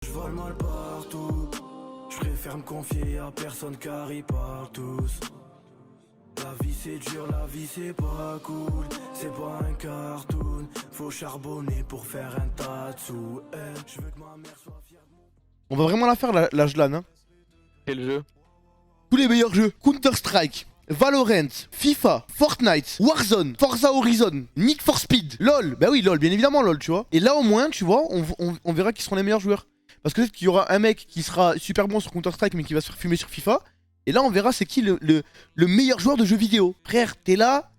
Je vole mal partout, je préfère me confier à personne car ils parlent tous. La vie c'est dur, la vie c'est pas cool, c'est pas un cartoon. Faut charbonner pour faire un tas de sous. Je veux que ma mère soit fière de moi. On va vraiment la faire la Jlan hein. Quel jeu? Tous les meilleurs jeux, Counter-Strike, Valorant, FIFA, Fortnite, Warzone, Forza Horizon, Need for Speed, LOL. Bah oui, LOL, bien évidemment LOL, tu vois. Et là au moins, tu vois, on verra qui seront les meilleurs joueurs. Parce que peut-être qu'il y aura un mec qui sera super bon sur Counter-Strike mais qui va se faire fumer sur FIFA. Et là on verra c'est qui le meilleur joueur de jeux vidéo. Frère, t'es là.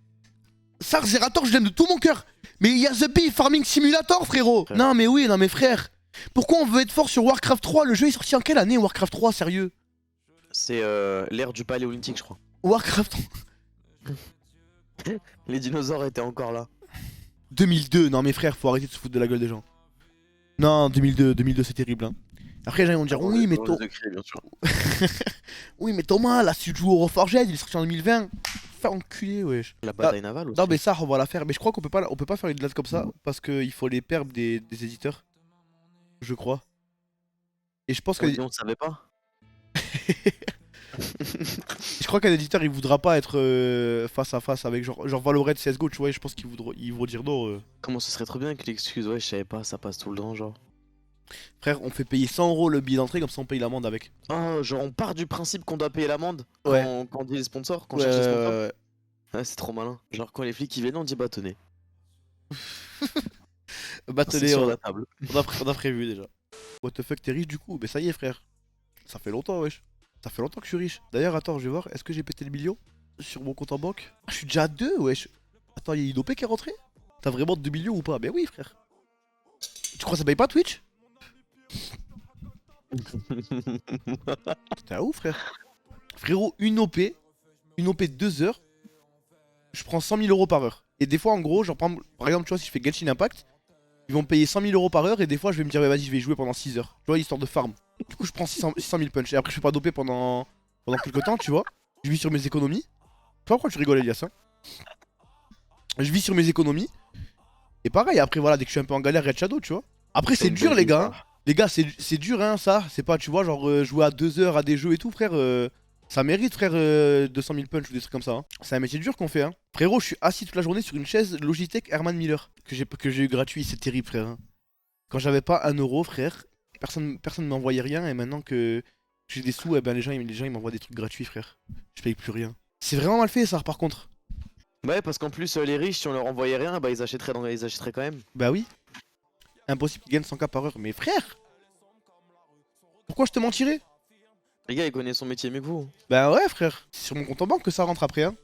Sar Zerator, je l'aime de tout mon cœur. Mais il y a The Bee Farming Simulator, frérot. Frère. Non mais oui, non mais frère. Pourquoi on veut être fort sur Warcraft 3? Le jeu est sorti en quelle année Warcraft 3, sérieux? C'est l'ère du paléolithique, je crois. Warcraft 3. Les dinosaures étaient encore là. 2002, non mais frère, faut arrêter de se foutre de la gueule des gens. Non, 2002 c'est terrible. Hein. Après, les gens vont dire oui, mais Dans les secrets, bien sûr. oui, mais Thomas, là, si tu joues au Reforged, il est sorti en 2020. Faire enculer, wesh. La bataille navale aussi. Non, mais ça, on va la faire. Mais je crois qu'on peut pas faire une date comme ça parce qu'il faut les perbs des éditeurs. Je crois. Et je pense que. On savait pas. Je crois qu'un éditeur il voudra pas être face à face avec genre Valorant CSGO, tu vois. Et je pense qu'ils vont dire non. Comment ce serait trop bien que l'excuse, ouais, je savais pas, ça passe tout le temps, genre. Frère, on fait payer 100€ le billet d'entrée, comme ça on paye l'amende avec. Ah, genre on part du principe qu'on doit payer l'amende Ouais. quand on dit les sponsors, quand on Ouais, cherche les sponsors. ouais. Ouais, c'est trop malin. Genre quand les flics ils viennent, on dit bah tenez. Bah, C'est tenez, sur la table. on a prévu déjà. What the fuck, t'es riche du coup? Mais ça y est, frère. Ça fait longtemps, wesh. Ça fait longtemps que je suis riche. D'ailleurs, attends, je vais voir, est-ce que j'ai pété le million sur mon compte en banque? Ah, je suis déjà à 2, wesh. Attends, y'a une OP qui est rentrée? T'as vraiment 2 millions ou pas? Ben oui, frère. Tu crois que ça paye pas Twitch? T'es un ouf, frère. Frérot, une OP de 2 heures, je prends 100 000€ par heure. Et des fois, en gros, genre, par exemple, tu vois, si je fais Genshin Impact, ils vont me payer 100 000€ par heure. Et des fois, je vais me dire, ouais, vas-y, je vais jouer pendant 6 heures. Tu vois, histoire de farm. Du coup, je prends 600 000 punch. Et après, je fais pas d'OP pendant quelques temps, tu vois. Je vis sur mes économies. Je sais pas pourquoi tu rigoles, Elias. Hein. Je vis sur mes économies. Et pareil, après, voilà, dès que je suis un peu en galère, Red Shadow, tu vois. Après, c'est dur, les gars. Hein. Les gars, c'est dur, hein, ça. C'est pas, tu vois, genre, jouer à 2 heures à des jeux et tout, frère. Ça mérite, frère, 200 000 punch ou des trucs comme ça. Hein. C'est un métier dur qu'on fait. Hein. Frérot, je suis assis toute la journée sur une chaise Logitech Herman Miller que j'ai eu gratuit. C'est terrible, frère. Hein. Quand j'avais pas 1€, frère, personne ne m'envoyait rien. Et maintenant que j'ai des sous, eh ben, les gens ils m'envoient des trucs gratuits, frère. Je paye plus rien. C'est vraiment mal fait, ça, par contre. Ouais, parce qu'en plus, les riches, si on leur envoyait rien, bah ils achèteraient quand même. Bah oui. Impossible qu'ils gagnent 100K par heure. Mais frère, pourquoi je te mentirais? Les gars, ils connaissent son métier mieux que vous. Bah ouais, frère. C'est sur mon compte en banque que ça rentre après. Hein.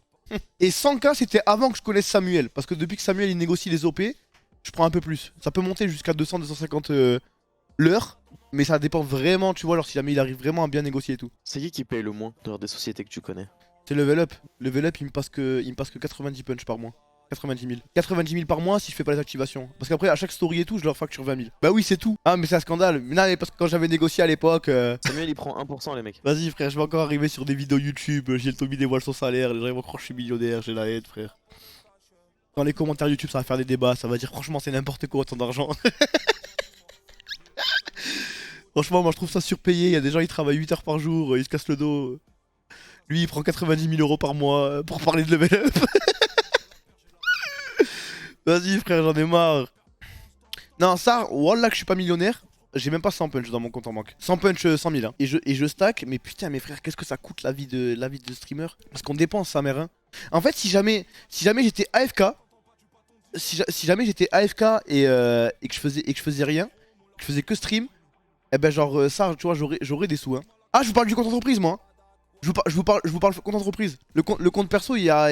Et 100K, c'était avant que je connaisse Samuel. Parce que depuis que Samuel il négocie les OP, je prends un peu plus. Ça peut monter jusqu'à 200-250 l'heure. Mais ça dépend vraiment, tu vois, alors si jamais il arrive vraiment à bien négocier et tout. C'est qui paye le moins dehors des sociétés que tu connais? C'est level up. Level up, il me passe que 90 punch par mois. 90 000. 90 000 par mois si je fais pas les activations. Parce qu'après, à chaque story et tout, je leur facture 20 000. Bah oui, c'est tout. Ah, mais c'est un scandale. Mais non, mais parce que quand j'avais négocié à l'époque. Samuel, il prend 1%, les mecs. Vas-y, frère, je vais encore arriver sur des vidéos YouTube. J'ai le Tommy dévoile son salaire. Les gens ils vont croire que je suis millionnaire. J'ai la haine, frère. Dans les commentaires YouTube, ça va faire des débats. Ça va dire, franchement, c'est n'importe quoi autant d'argent. Franchement, moi je trouve ça surpayé. Il y a des gens, ils travaillent 8 heures par jour. Ils se cassent le dos. Lui, il prend 90 000€ par mois pour parler de level up. Vas-y, frère, j'en ai marre. Non, ça, wallah que je suis pas millionnaire. J'ai même pas 100 punch dans mon compte en banque. 100 punch, 100 000. Hein. Et je stack. Mais putain, mes frères, qu'est-ce que ça coûte la vie de streamer? Parce qu'on dépense, sa mère. Hein. En fait, si jamais j'étais AFK. Si jamais j'étais AFK et que je faisais rien. Que je faisais que stream. Eh ben, genre, ça, tu vois, j'aurais des sous. Hein. Ah, je vous parle du compte entreprise, moi. Hein. Je vous parle compte entreprise. Le compte perso, il y a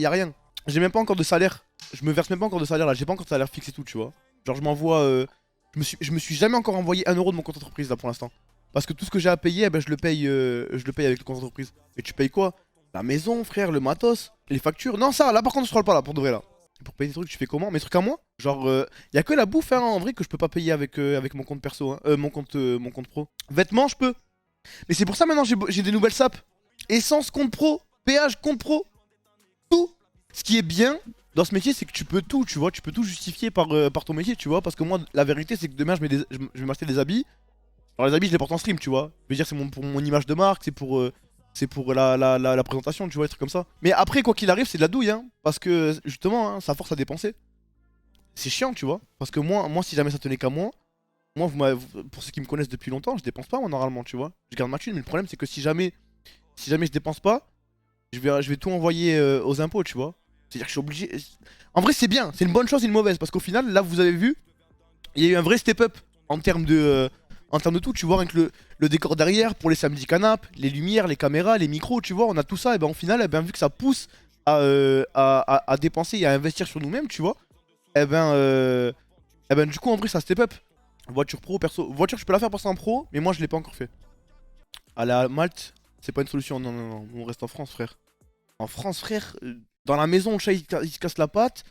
rien. J'ai même pas encore de salaire. Je me verse même pas encore de salaire là. J'ai pas encore de salaire fixe et tout, tu vois. Genre, je m'envoie. Je me suis jamais encore envoyé 1€ de mon compte entreprise là pour l'instant. Parce que tout ce que j'ai à payer, eh ben, je le paye avec le compte entreprise. Et tu payes quoi? La maison, frère, le matos, les factures. Non, ça, là par contre, je parle pas là pour de vrai là. Pour payer des trucs, tu fais comment? Mes trucs à moi? Genre, y a que la bouffe hein, en vrai que je peux pas payer avec mon compte perso, hein. Mon compte pro. Vêtements, je peux. Mais c'est pour ça maintenant j'ai des nouvelles sapes. Essence, compte pro, péage, compte pro, tout. Ce qui est bien dans ce métier, c'est que tu peux tout, tu vois. Tu peux tout justifier par ton métier, tu vois. Parce que moi, la vérité, c'est que demain, je vais m'acheter des habits. Alors les habits je les porte en stream, tu vois. Je veux dire c'est pour mon image de marque, c'est pour la présentation, tu vois, des trucs comme ça. Mais après quoi qu'il arrive c'est de la douille hein. Parce que justement hein, ça force à dépenser. C'est chiant tu vois. Parce que moi si jamais ça tenait qu'à moi pour ceux qui me connaissent depuis longtemps, je dépense pas moi normalement, tu vois. Je garde ma thune, mais le problème c'est que si jamais je dépense pas, je vais tout envoyer aux impôts, tu vois. C'est-à-dire que je suis obligé. En vrai, c'est bien, c'est une bonne chose et une mauvaise. Parce qu'au final, là, vous avez vu, il y a eu un vrai step-up en termes de tout, tu vois. Avec le décor derrière, pour les samedis canapes, les lumières, les caméras, les micros, tu vois. On a tout ça, et ben au final, vu que ça pousse à dépenser et à investir sur nous-mêmes, tu vois. Et ben, du coup, en vrai, ça step up. Voiture pro, perso. Voiture, je peux la faire passer en pro, mais moi, je l'ai pas encore fait. Aller à Malte, c'est pas une solution. Non, non, non. On reste en France, frère. En France, frère, dans la maison, le chat il se casse la patte.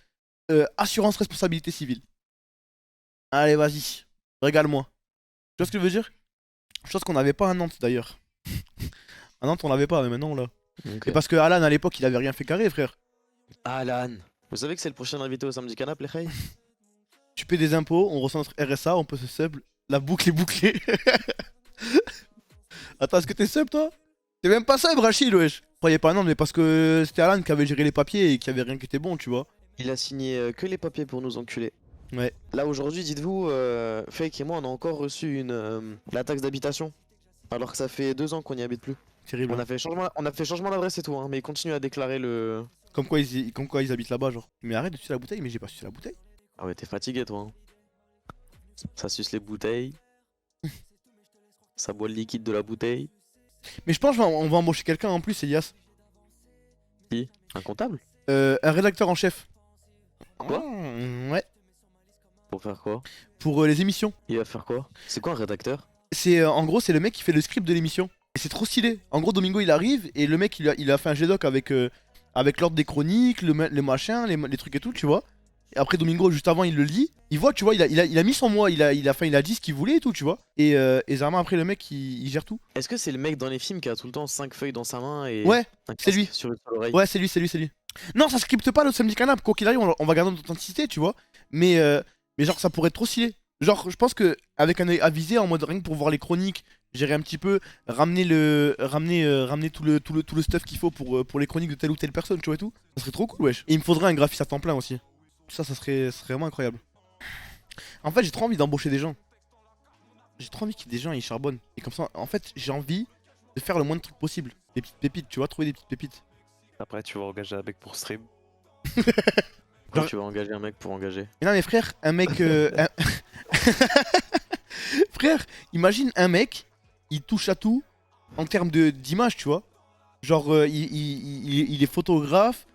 Assurance responsabilité civile. Allez, vas-y. Régale-moi. Tu vois ce que je veux dire? Chose qu'on n'avait pas à Nantes d'ailleurs. À Nantes, on l'avait pas, mais maintenant on l'a. Ok. Et parce que Alan, à l'époque, il avait rien fait carré, frère. Alan. Vous savez que c'est le prochain invité au samedi canap, les reilles? Tu paies des impôts, on reçoit notre RSA, on peut se sub. La boucle est bouclée. Attends, est-ce que t'es sub, toi? T'es même pas sub, Rachid, wesh. Croyez pas, non, mais parce que c'était Alan qui avait géré les papiers et qui avait rien qui était bon, tu vois. Il a signé que les papiers pour nous enculer. Ouais. Là aujourd'hui, dites-vous, Fake et moi, on a encore reçu la taxe d'habitation. Alors que ça fait 2 ans qu'on n'y habite plus. Terrible. On a fait changement d'adresse et tout, hein, mais il continue à déclarer le. Comme quoi ils habitent là-bas, genre. Mais arrête de sucer la bouteille, mais j'ai pas sucé la bouteille. Ah ouais, t'es fatigué toi. Hein. Ça suce les bouteilles. Ça boit le liquide de la bouteille. Mais je pense qu'on va embaucher quelqu'un en plus, Elias. Qui? Un comptable? Un rédacteur en chef. Quoi? Ouais. Pour faire quoi? Pour les émissions. Il va faire quoi? C'est quoi un rédacteur? C'est en gros c'est le mec qui fait le script de l'émission. Et c'est trop stylé. En gros Domingo il arrive et le mec il a fait un GDoc avec l'ordre des chroniques, les machins, les trucs et tout, tu vois. Et après Domingo juste avant il le lit. Il voit, tu vois, il a mis son mois, il a dit ce qu'il voulait et tout, tu vois. Et Zarma après le mec il gère tout. Est-ce que c'est le mec dans les films qui a tout le temps 5 feuilles dans sa main et Ouais, un c'est casque lui. sur l'oreille? Ouais, c'est lui. Non, ça scripte pas le samedi canap. Quoi qu'il arrive, on va garder notre authenticité, tu vois. Mais genre, ça pourrait être trop stylé. Genre, je pense que avec un œil avisé, en mode rien que pour voir les chroniques, gérer un petit peu, ramener tout le stuff qu'il faut pour les chroniques de telle ou telle personne, tu vois et tout. Ça serait trop cool, wesh. Et il me faudrait un graphiste à temps plein aussi. Ça serait vraiment incroyable. En fait, j'ai trop envie d'embaucher des gens. J'ai trop envie que des gens ils charbonnent. Et comme ça, en fait, j'ai envie de faire le moins de trucs possible. Des petites pépites, tu vois, trouver des petites pépites. Après, tu vas engager un mec pour stream. Pourquoi Genre- tu vas engager un mec pour engager? Mais non mais frère, un mec... Frère, imagine un mec, il touche à tout en termes d'image, tu vois. Genre, il est photographe,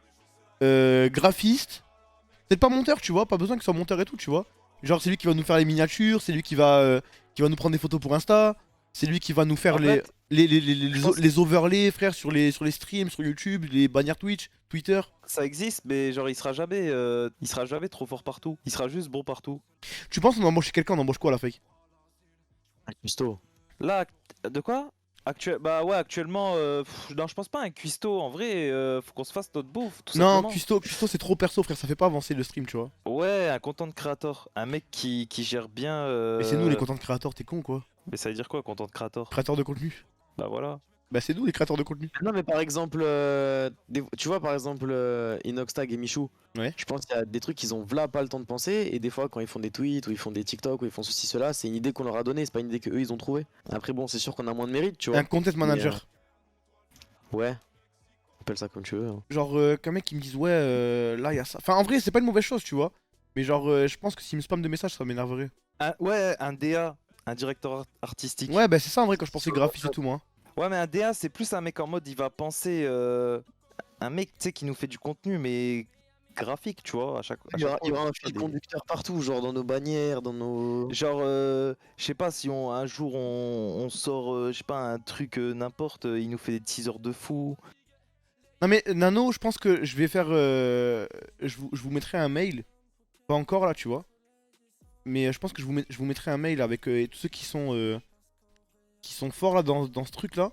graphiste. Peut-être pas monteur, tu vois, pas besoin qu'il soit monteur et tout, tu vois. Genre, c'est lui qui va nous faire les miniatures, c'est lui qui va nous prendre des photos pour Insta, c'est lui qui va nous faire En fait, je pense- les overlays, frère, sur les streams, sur YouTube, les bannières Twitch, Twitter. Ça existe, mais genre il sera jamais trop fort partout. Il sera juste bon partout. Tu penses qu'on embauche quelqu'un, on embauche quoi la fake? Un cuistot. Là, de quoi? Bah ouais, actuellement, non, je pense pas un cuistot. En vrai, faut qu'on se fasse notre bouffe, tout Non, simplement. Custo c'est trop perso, frère, ça fait pas avancer le stream, tu vois. Ouais, un content creator. Un mec qui gère bien. Mais c'est nous les content créateurs, t'es con quoi. Mais ça veut dire quoi, content creator? Créateurs de contenu. Bah voilà. Bah c'est nous les créateurs de contenu. Non, mais par exemple, tu vois, par exemple, Inoxtag et Michou. Ouais. Je pense qu'il y a des trucs qu'ils ont v'là pas le temps de penser. Et des fois, quand ils font des tweets ou ils font des TikTok ou ils font ceci, cela, c'est une idée qu'on leur a donnée. C'est pas une idée qu'eux ils ont trouvée. Après, bon, c'est sûr qu'on a moins de mérite, tu vois. Un content manager. Ouais. Appelle ça comme tu veux. Hein. Genre qu'un mec qui me dise ouais là il y a ça. Enfin en vrai c'est pas une mauvaise chose tu vois. Mais genre je pense que s'il me spam de messages ça m'énerverait. Ouais, un DA, un directeur artistique. Ouais bah c'est ça en vrai quand je pensais graphiste et tout moi. Ouais, mais un DA, c'est plus un mec en mode, il va penser. Un mec, tu sais, qui nous fait du contenu, mais graphique, tu vois, à chaque Il y aura, fois, il y aura un fait fil des- conducteur partout, genre dans nos bannières, dans nos. Genre, je sais pas, si un jour on sort, je sais pas, un truc n'importe, il nous fait des teasers de fou. Non mais Nano je pense que je vais faire je vous mettrai un mail. Pas encore là tu vois. Mais je pense que je vous mettrai un mail avec tous ceux qui sont forts là dans ce truc là.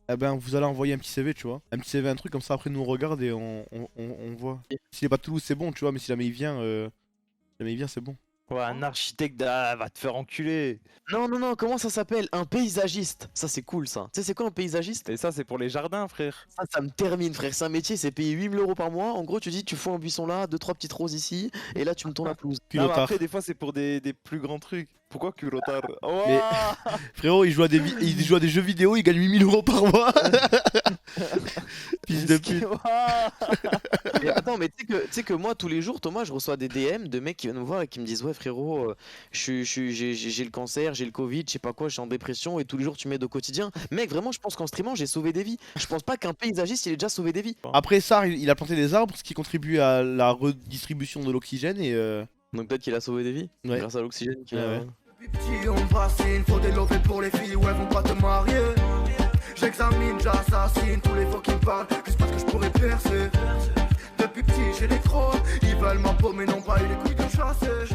Eh ben vous allez envoyer un petit CV tu vois. Un petit CV un truc comme ça après nous on regarde et on voit. S'il est pas de Toulouse c'est bon tu vois mais si jamais il vient c'est bon. Ouais, un architecte, ah, va te faire enculer. Non, non, non, comment ça s'appelle? Un paysagiste. Ça, c'est cool, ça. Tu sais, c'est quoi un paysagiste? Et ça, c'est pour les jardins, frère. Ça me termine, frère. C'est un métier, c'est payé 8 000 euros par mois. En gros, tu dis, tu fous un buisson là, 2-3 petites roses ici, et là, tu me tournes la pelouse. Non, mais Culotard. après, des fois, c'est pour des plus grands trucs. Pourquoi culotard? Mais- Frérot, il joue, il joue à des jeux vidéo, il gagne 8000 euros par mois. Fils de pute. Et attends, mais tu sais que moi, tous les jours, Thomas, je reçois des DM de mecs qui viennent me voir et qui me disent, ouais, frérot, j'ai le cancer, j'ai le Covid, je sais pas quoi, je suis en dépression, et tous les jours, tu m'aides au quotidien. Mec, vraiment, je pense qu'en streamant, j'ai sauvé des vies. Je pense pas qu'un paysagiste, il ait déjà sauvé des vies. Après, Sar, il a planté des arbres, ce qui contribue à la redistribution de l'oxygène et. Donc peut-être qu'il a sauvé des vies, Ouais. grâce à l'oxygène qu'il Ouais, a. ouais. Depuis petit on me bassine, faut des lovés pour les filles, ouais vont pas te marier. J'examine, j'assassine tous les faux qui me parlent, juste parce que je pourrais percer. Depuis petit j'ai des crocs, ils veulent ma peau mais n'ont pas eu les couilles de chasser.